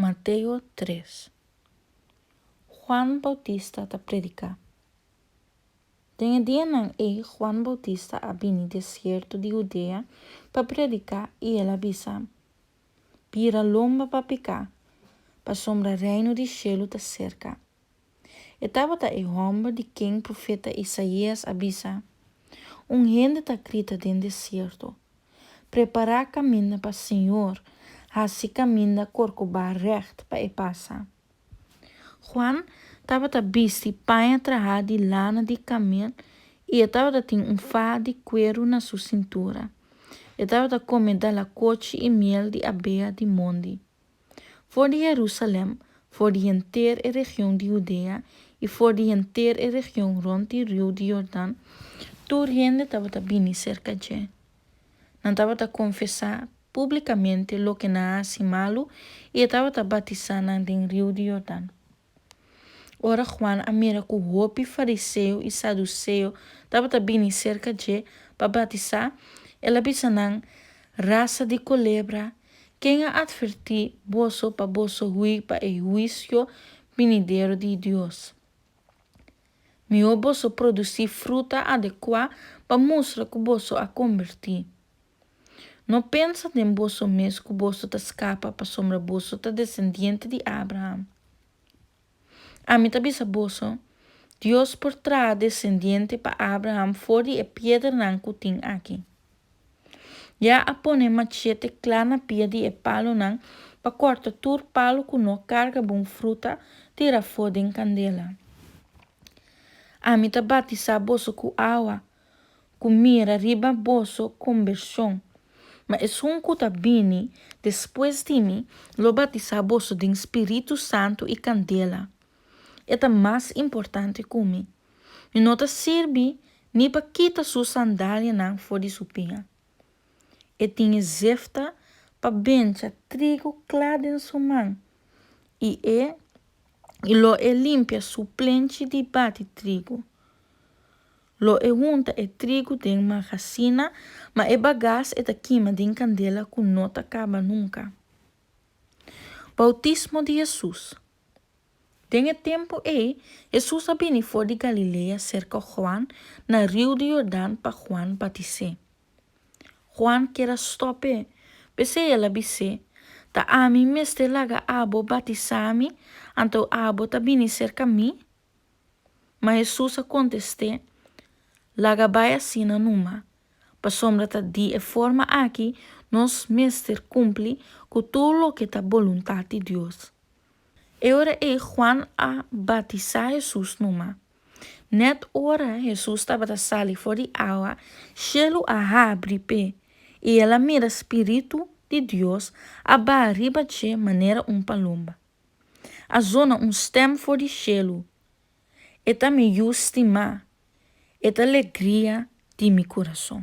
Mateo 3. Juan Bautista ta predica. Tenha dia nang Juan Bautista abini deserto de Judea para predicar e ela avisa. Pira lomba para picar, para sombra reino de cielo ta cerca. Estava ta homem de quem profeta Isaías avisa. Gente ta grita den deserto. Preparar caminho para Senhor, assim caminho corcobar recht para e passa. Juan estava ta bisti panha traha de lana de camelo e estava ta fá de cuero na sua cintura. Estava ta comer da coche e miel de abelha de monde. For de Jerusalém, for de inteira região de Judea e for de inteira região rond o rio de Jordão, toda gente estava ta bini cerca de. Não estava ta confessar publicamente lo que na hace malo e estava ta batizar no rio de Jordão. Ora Juan amira com o hopi fariseu e saduceu estava ta bini cerca de para batizar, ela bisa nang raça de culebra, quem a advertir boso para boso hui para o juízo vinideiro de Deus. Meu boso produzir fruta adequada para mostrar que o boso a convertir. Não pensa em boso mesmo que o boso ta escapa para sombra boso ta descendente de Abraham. A mim ta bisa boso, Deus por trás descendente para Abraham fora e pedra nan kuting aqui. Já a pone machete clana pia de palo nan para corta tur palo que não carga bom fruta tira fora em candela. A mim ta batizar boso com água, com mira riba boso conversão. Mas um que bini, depois de mim, lo batizar boso de Espírito Santo e candela. É mais importante que mim. E não te serve nem para quitar sua sandália não fora de sua pinha. E tinha zefta para bencha trigo claro em sua mão. E lo limpia sua plenche de bate trigo. Lo junta trigo de magazina, mas bagagem é da queima de candela que não acaba nunca. Bautismo de Jesus. Tem tempo Jesus abini for de Galileia cerca Juan na rio de Jordão para Juan batizar. Juan quer stoppe, pese ela bise, ta ami meste laga abo batizami, anto abo ta bini cerca mi. Mas Jesus a conteste, laga baia sina numa, pa sombra ta di e forma aqui, nos mester cumpli com tudo lo que ta vontade de Deus. E ora Juan a batizar Jesus numa. Net ora Jesus estava a sair fora de água, chelo a abre pé, e ela mira Espírito de Deus a barriba de maneira palomba. A zona stem fora de chelo, e também estima, e alegria de meu coração.